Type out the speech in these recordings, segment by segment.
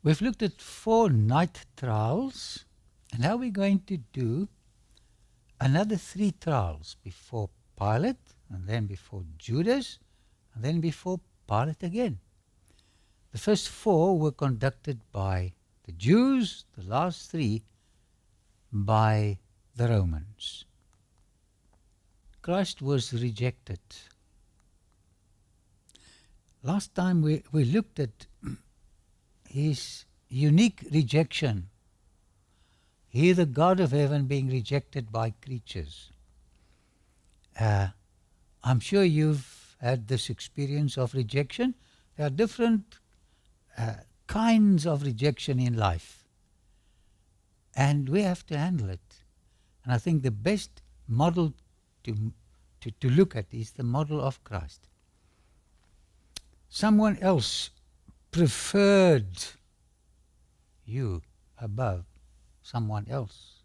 We've looked at 4 night trials, and now we're going to do another 3 trials before Pilate, and then before Judas, and then before Pilate again. The first 4 were conducted by the Jews, the last 3 by the Romans. Christ was rejected. Last time we looked at his unique rejection. He, the God of heaven, being rejected by creatures. I'm sure you've had this experience of rejection. There are different kinds of rejection in life, and we have to handle it. And I think the best model to look at is the model of Christ. Someone else preferred you above someone else.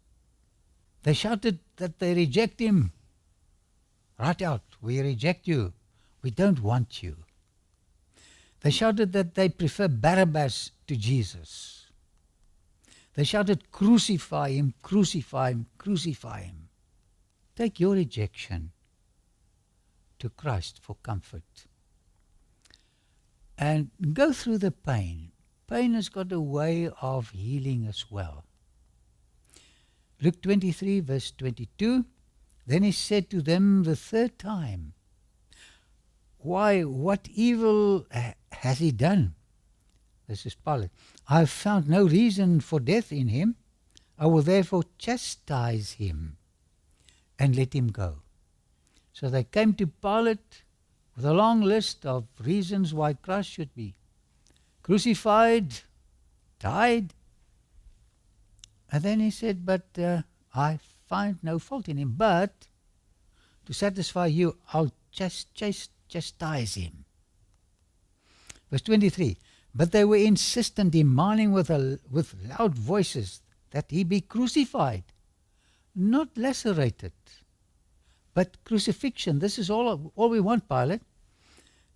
They shouted that they reject him. Right out, we reject you. We don't want you. They shouted that they prefer Barabbas to Jesus. They shouted, crucify him, crucify him, crucify him. Take your rejection to Christ for comfort. And go through the pain. Pain has got a way of healing as well. Luke 23, verse 22, then he said to them the third time, why, what evil has he done? This is Pilate. I have found no reason for death in him. I will therefore chastise him and let him go. So they came to Pilate with a long list of reasons why Christ should be crucified, died. And then he said, but I find no fault in him. But to satisfy you, I'll chastise him. Verse 23, but they were insistent, demanding with loud voices that he be crucified, not lacerated, but crucifixion. This is all we want, Pilate.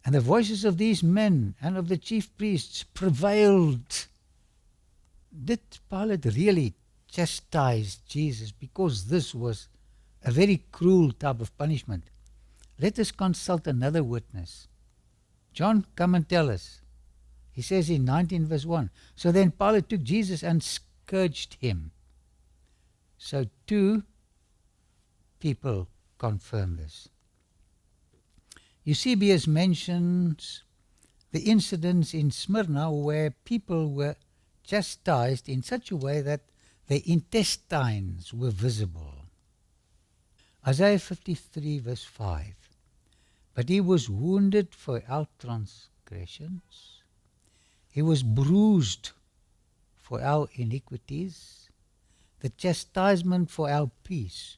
And the voices of these men and of the chief priests prevailed. Did Pilate really chastise Jesus? Because this was a very cruel type of punishment. Let us consult another witness. John, come and tell us. He says in 19 verse 1, so then Pilate took Jesus and scourged him. So 2 people confirm this. Eusebius mentions the incidents in Smyrna where people were chastised in such a way that their intestines were visible. Isaiah 53 verse 5, but he was wounded for our transgressions, he was bruised for our iniquities, the chastisement for our peace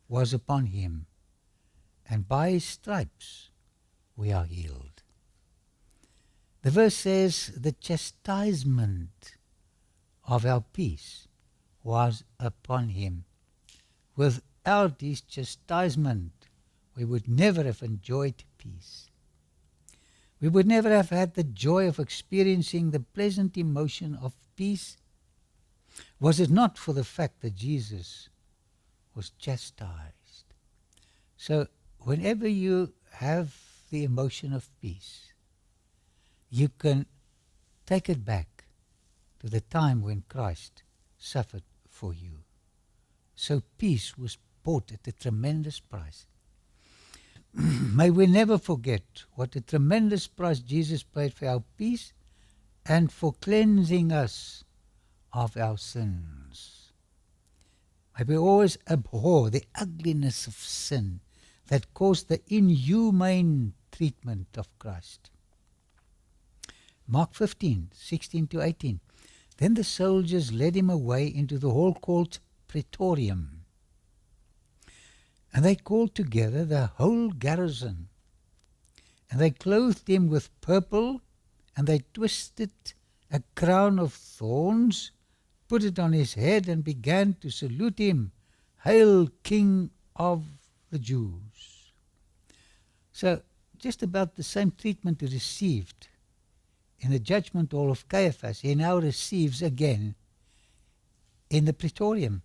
was upon him, and by his stripes we are healed. The verse says the chastisement of our peace was upon him. Without his chastisement, we would never have enjoyed peace. We would never have had the joy of experiencing the pleasant emotion of peace, was it not for the fact that Jesus was chastised. So whenever you have the emotion of peace, you can take it back to the time when Christ suffered for you. So peace was bought at a tremendous price. May we never forget what a tremendous price Jesus paid for our peace and for cleansing us of our sins. May we always abhor the ugliness of sin that caused the inhumane treatment of Christ. Mark 15, 16 to 18. Then the soldiers led him away into the hall called Praetorium. And they called together the whole garrison. And they clothed him with purple, and they twisted a crown of thorns, put it on his head, and began to salute him, Hail, King of the Jews. So just about the same treatment he received in the judgment hall of Caiaphas, he now receives again in the praetorium.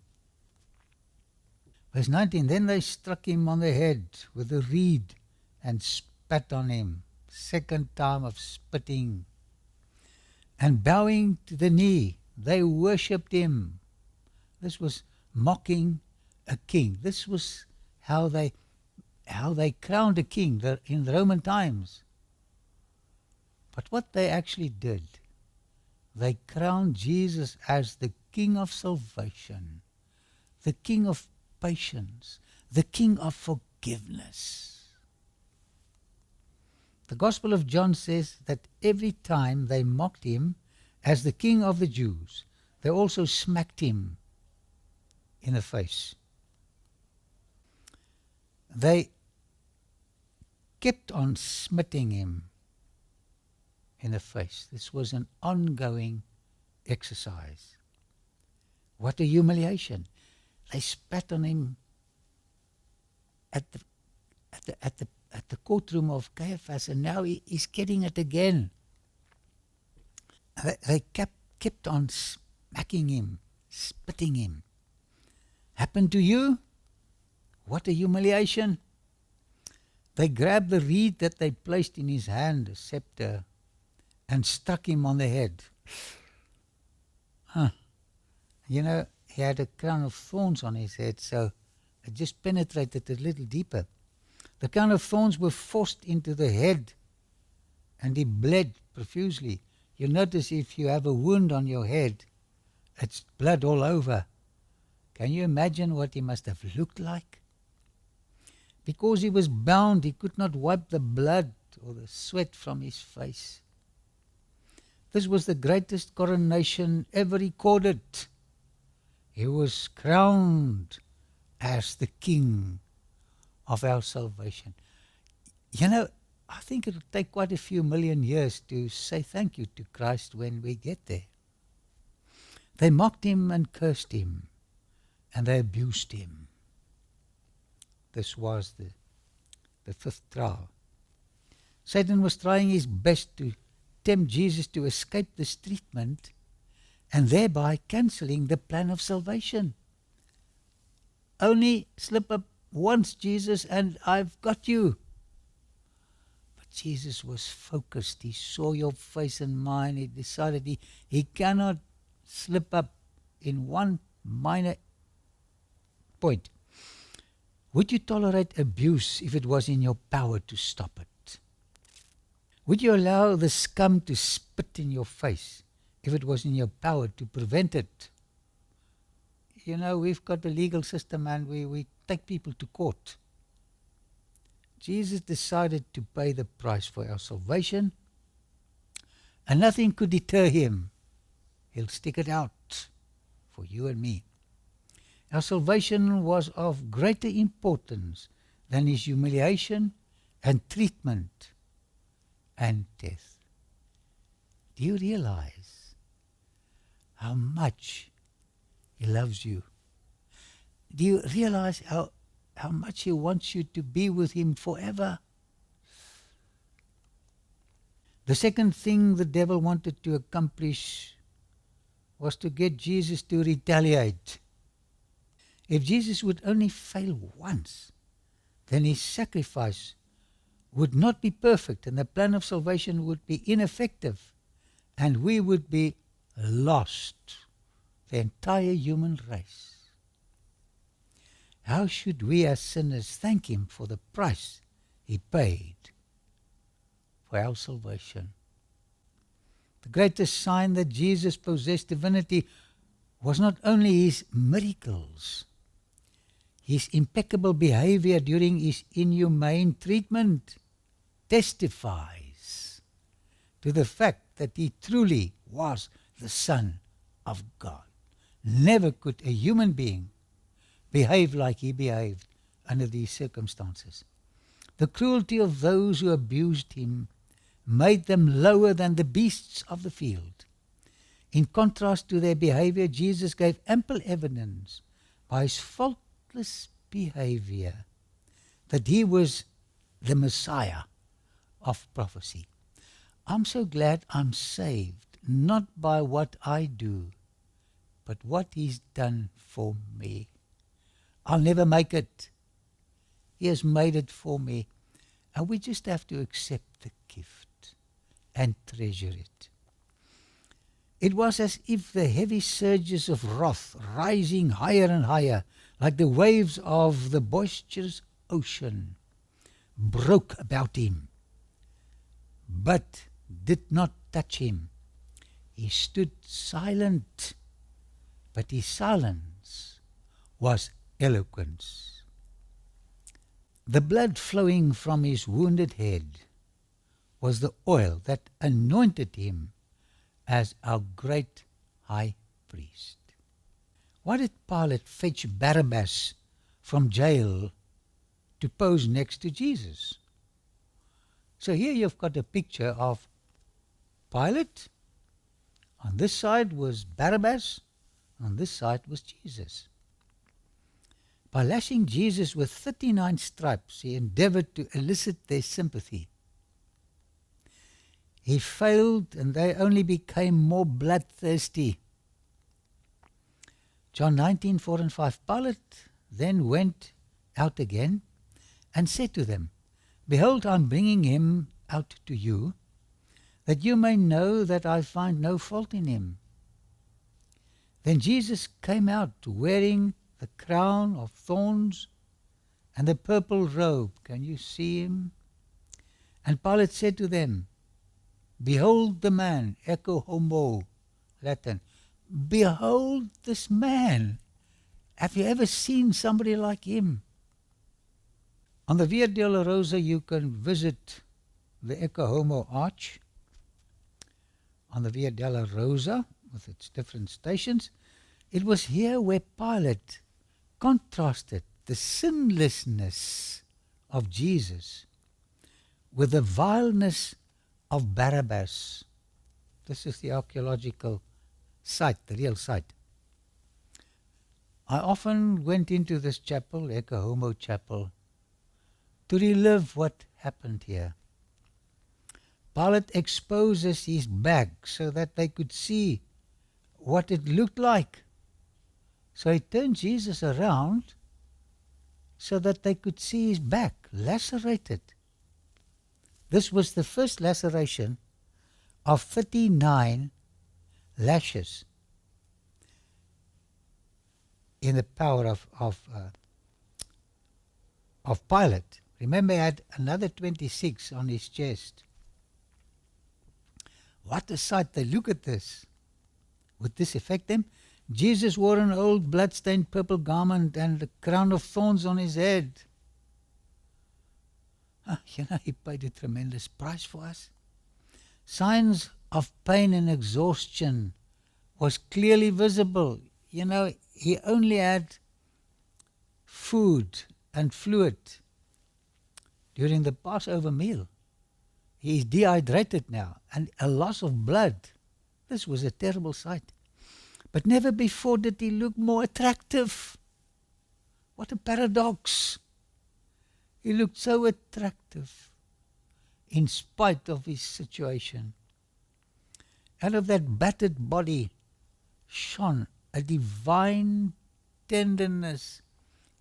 Verse 19, then they struck him on the head with a reed and spat on him. Second time of spitting. And bowing to the knee, they worshipped him. This was mocking a king. This was how they crowned a king in the Roman times. But what they actually did, they crowned Jesus as the King of salvation, the King of patience, the King of forgiveness. The Gospel of John says that every time they mocked him as the King of the Jews, they also smacked him in the face. They kept on smiting him in the face. This was an ongoing exercise. What a humiliation. They spat on him at the courtroom of Caiaphas, and now he's getting it again. They kept on smacking him, spitting him. Happened to you? What a humiliation. They grabbed the reed that they placed in his hand, a scepter, and struck him on the head. You know, he had a crown of thorns on his head, so it just penetrated a little deeper. The crown of thorns were forced into the head, and he bled profusely. You'll notice if you have a wound on your head, it's blood all over. Can you imagine what he must have looked like? Because he was bound, he could not wipe the blood or the sweat from his face. This was the greatest coronation ever recorded. He was crowned as the King of our salvation. You know, I think it'll take quite a few million years to say thank you to Christ when we get there. They mocked him and cursed him, and they abused him. This was the fifth trial. Satan was trying his best to tempt Jesus to escape this treatment and thereby cancelling the plan of salvation. Only slip up once, Jesus, and I've got you. But Jesus was focused. He saw your face and mine. He decided he cannot slip up in one minor point. Would you tolerate abuse if it was in your power to stop it? Would you allow the scum to spit in your face if it was in your power to prevent it? You know, we've got a legal system and we take people to court. Jesus decided to pay the price for our salvation, and nothing could deter him. He'll stick it out for you and me. Our salvation was of greater importance than his humiliation and treatment and death. Do you realize how much he loves you? Do you realize how much he wants you to be with him forever? The second thing the devil wanted to accomplish was to get Jesus to retaliate. If Jesus would only fail once, then his sacrifice would not be perfect and the plan of salvation would be ineffective and we would be lost, the entire human race. How should we as sinners thank him for the price he paid for our salvation? The greatest sign that Jesus possessed divinity was not only his miracles, his impeccable behavior during his inhumane treatment testifies to the fact that he truly was the Son of God. Never could a human being behave like he behaved under these circumstances. The cruelty of those who abused him made them lower than the beasts of the field. In contrast to their behavior, Jesus gave ample evidence by his faultless behavior that he was the Messiah of prophecy. I'm so glad I'm saved, not by what I do, but what He's done for me. I'll never make it. He has made it for me. And we just have to accept the gift and treasure it. It was as if the heavy surges of wrath, rising higher and higher, like the waves of the boisterous ocean, broke about him, but did not touch him. He stood silent, but his silence was eloquence. The blood flowing from his wounded head was the oil that anointed him as our great high priest. Why did Pilate fetch Barabbas from jail to pose next to Jesus? So here you've got a picture of Pilate. On this side was Barabbas. On this side was Jesus. By lashing Jesus with 39 stripes, he endeavored to elicit their sympathy. He failed, and they only became more bloodthirsty. John 19:4 and 5. Pilate then went out again and said to them, Behold, I am bringing him out to you, that you may know that I find no fault in him. Then Jesus came out wearing the crown of thorns and the purple robe. Can you see him? And Pilate said to them, Behold the man, ecce homo, Latin. Behold this man. Have you ever seen somebody like him? On the Via Dolorosa you can visit the Ecce Homo Arch. On the Via Dolorosa, with its different stations, it was here where Pilate contrasted the sinlessness of Jesus with the vileness of Barabbas. This is the archaeological site, the real site. I often went into this chapel, Ecce Homo Chapel, to relive what happened here. Pilate exposes his back so that they could see what it looked like. So he turned Jesus around so that they could see his back lacerated. This was the first laceration of 39 lashes in the power of Pilate. Remember, he had another 26 on his chest. What a sight. They look at this. Would this affect them? Jesus wore an old blood-stained purple garment and a crown of thorns on his head. He paid a tremendous price for us. Signs of pain and exhaustion was clearly visible. He only had food and fluid during the Passover meal. He is dehydrated now, and a loss of blood. This was a terrible sight. But never before did he look more attractive. What a paradox. He looked so attractive in spite of his situation. Out of that battered body shone a divine tenderness.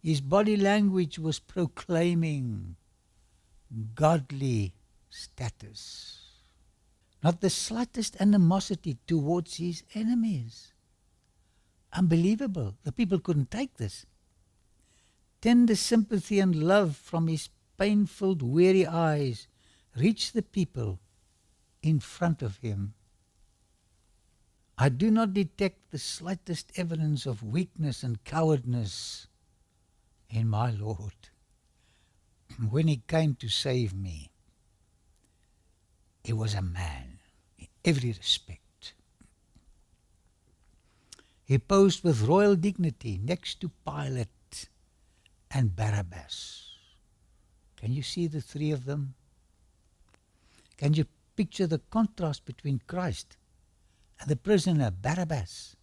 His body language was proclaiming godly status. Not the slightest animosity towards his enemies. Unbelievable. The people couldn't take this. Tender sympathy and love from his pain-filled, weary eyes reached the people in front of him. I do not detect the slightest evidence of weakness and cowardice in my Lord. When he came to save me, he was a man in every respect. He posed with royal dignity next to Pilate and Barabbas. Can you see the three of them? Can you picture the contrast between Christ and the prisoner Barabbas?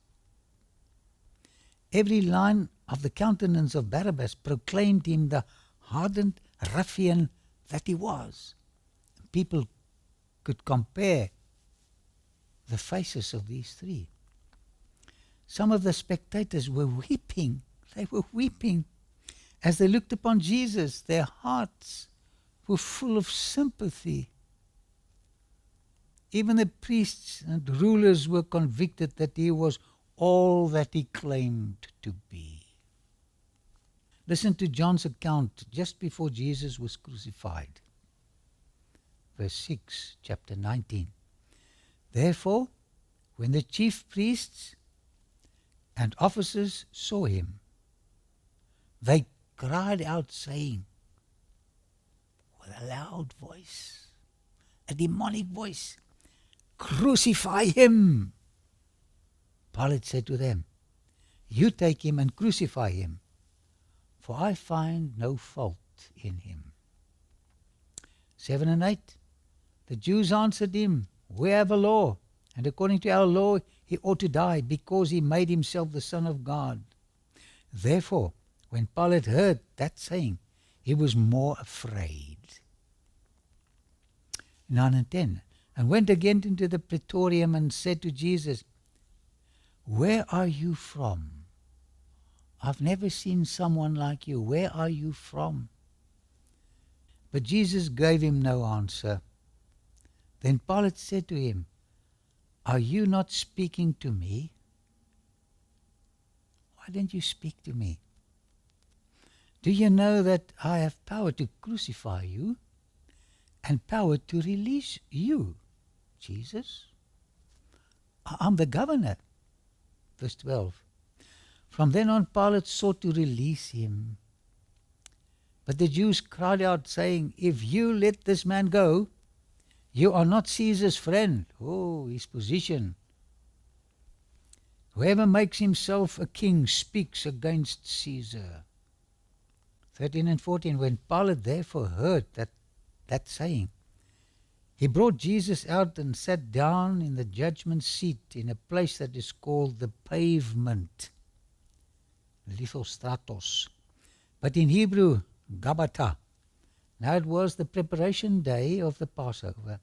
Every line of the countenance of Barabbas proclaimed him the hardened ruffian that he was. People could compare the faces of these three. Some of the spectators were weeping. They were weeping as they looked upon Jesus. Their hearts were full of sympathy. Even the priests and rulers were convicted that he was all that he claimed to be. Listen to John's account just before Jesus was crucified. Verse 6, chapter 19. Therefore, when the chief priests and officers saw him, they cried out, saying, with a loud voice, a demonic voice, "Crucify him!" Pilate said to them, "You take him and crucify him, for I find no fault in him." 7 and 8. The Jews answered him, "We have a law, and according to our law he ought to die, because he made himself the Son of God." Therefore, when Pilate heard that saying, he was more afraid. 9 and 10. And went again into the praetorium and said to Jesus, "Where are you from? I've never seen someone like you. Where are you from?" But Jesus gave him no answer. Then Pilate said to him, "Are you not speaking to me? Why don't you speak to me? Do you know that I have power to crucify you and power to release you, Jesus? I'm the governor." Verse 12. From then on Pilate sought to release him. But the Jews cried out, saying, "If you let this man go, you are not Caesar's friend." Oh, his position. "Whoever makes himself a king speaks against Caesar." 13 and 14. When Pilate therefore heard that saying, he brought Jesus out and sat down in the judgment seat in a place that is called the Pavement, Lithostratos, but in Hebrew, Gabbatha. Now it was the preparation day of the Passover,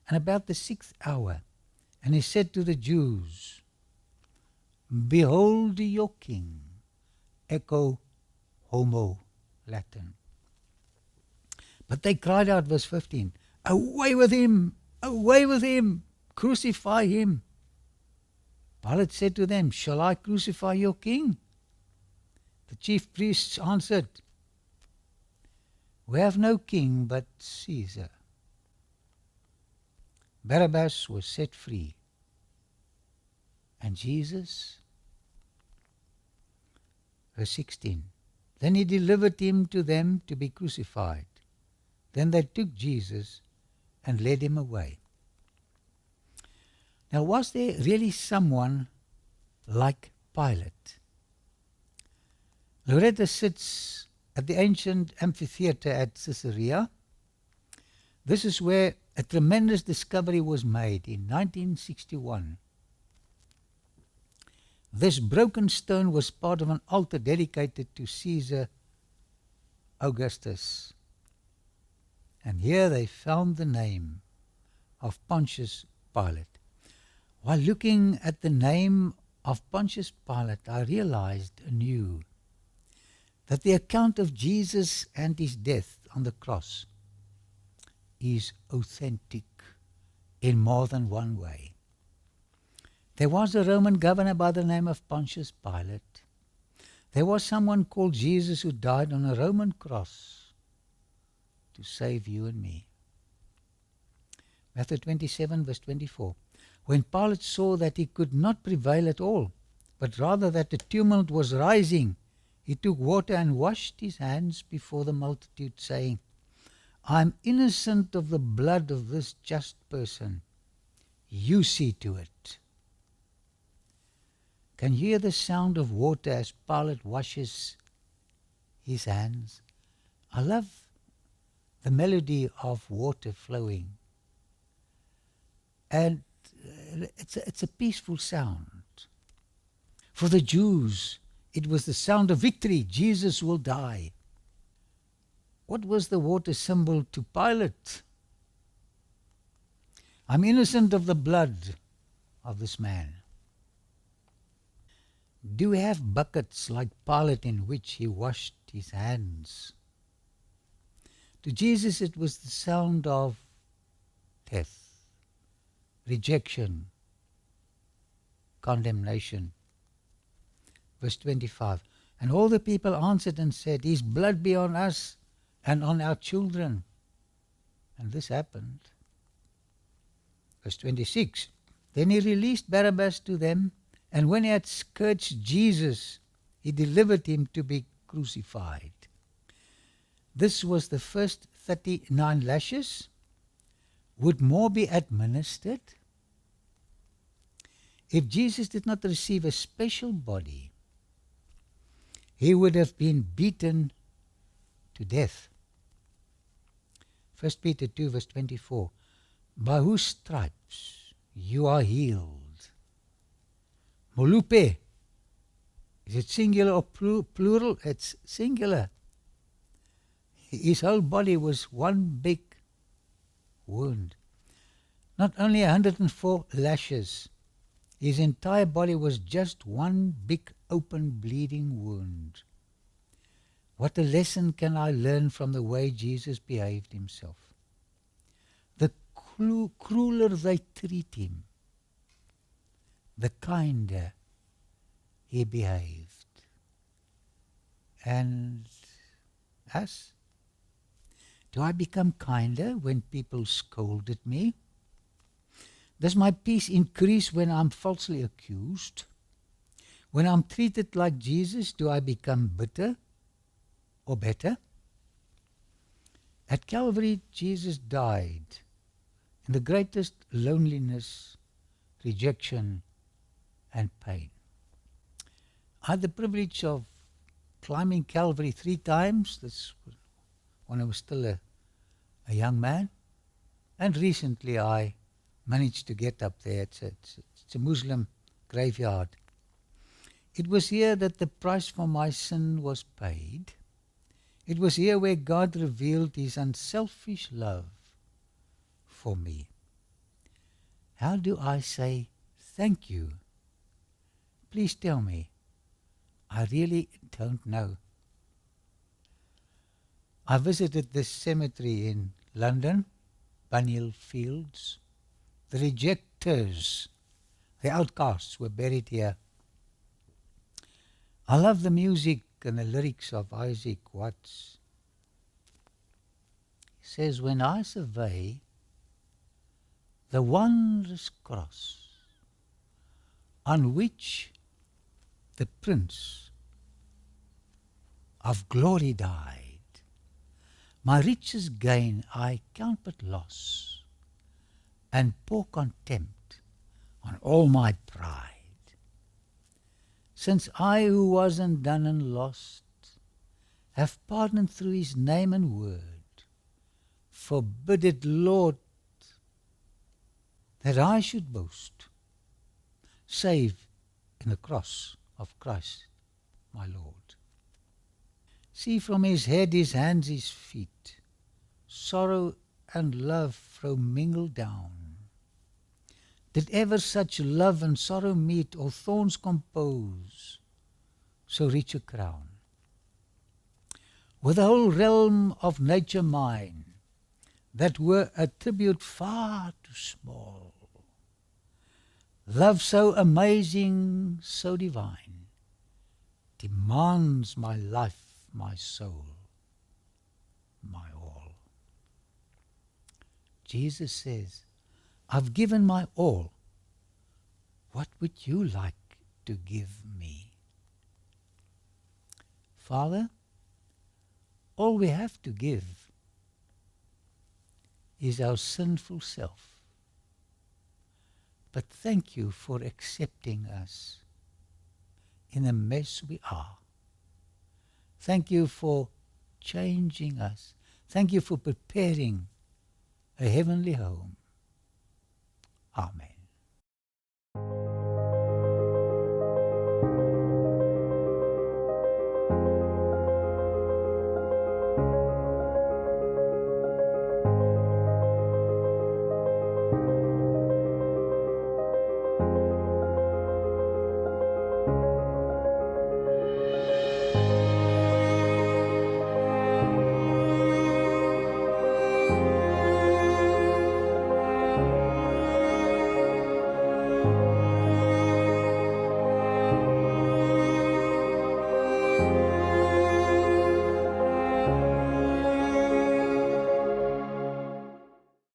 and about the 6th hour. And he said to the Jews, "Behold your king." Ecce homo, Latin. But they cried out, verse 15, "Away with him! Away with him! Crucify him!" Pilate said to them, "Shall I crucify your king?" The chief priests answered, "We have no king but Caesar." Barabbas was set free, and Jesus, verse 16, then he delivered him to them to be crucified. Then they took Jesus and led him away. Now, was there really someone like Pilate? Loretta sits at the ancient amphitheater at Caesarea. This is where a tremendous discovery was made in 1961. This broken stone was part of an altar dedicated to Caesar Augustus. And here they found the name of Pontius Pilate. While looking at the name of Pontius Pilate, I realized anew that the account of Jesus and his death on the cross is authentic in more than one way. There was a Roman governor by the name of Pontius Pilate. There was someone called Jesus who died on a Roman cross to save you and me. Matthew 27, verse 24. When Pilate saw that he could not prevail at all, but rather that the tumult was rising, he took water and washed his hands before the multitude, saying, "I am innocent of the blood of this just person. You see to it." Can you hear the sound of water as Pilate washes his hands? I love the melody of water flowing. And it's a peaceful sound. For the Jews, it was the sound of victory. Jesus will die. What was the water symbol to Pilate? I'm innocent of the blood of this man. Do we have buckets like Pilate in which he washed his hands? To Jesus it was the sound of death, rejection, condemnation. Verse 25, and all the people answered and said, his blood be on us and on our children. And this happened. Verse 26, then he released Barabbas to them, and when he had scourged Jesus, he delivered him to be crucified. This was the first 39 lashes. Would more be administered? If Jesus did not receive a special body, he would have been beaten to death. 1 Peter 2 verse 24, by whose stripes you are healed. Molupe, is it singular or plural? It's singular. His whole body was one big wound. Not only 104 lashes, his entire body was just one big open bleeding wound. What a lesson can I learn from the way Jesus behaved himself? The crueler they treat him, the kinder he behaved. And us? Do I become kinder when people scold at me? Does my peace increase when I'm falsely accused? When I'm treated like Jesus, do I become bitter or better? At Calvary, Jesus died in the greatest loneliness, rejection, and pain. I had the privilege of climbing Calvary 3 times. That's when I was still a young man. And recently I managed to get up there. It's a Muslim graveyard. It was here that the price for my sin was paid. It was here where God revealed his unselfish love for me. How do I say thank you? Please tell me. I really don't know. I visited this cemetery in London, Bunhill Fields. The rejectors, the outcasts were buried here. I love the music and the lyrics of Isaac Watts. He says, when I survey the wondrous cross on which the Prince of Glory died, my riches gain I count but loss, and pour contempt on all my pride. Since I who was undone and lost have pardoned through his name and word, forbid it, Lord, that I should boast, save in the cross of Christ my Lord. See from his head, his hands, his feet, sorrow and love flow mingled down. Did ever such love and sorrow meet, or thorns compose so rich a crown? With the whole realm of nature mine, that were a tribute far too small, love so amazing, so divine, demands my life, my soul, my all. Jesus says, I've given my all. What would you like to give me? Father, all we have to give is our sinful self. But thank you for accepting us in the mess we are. Thank you for changing us. Thank you for preparing a heavenly home. Amen.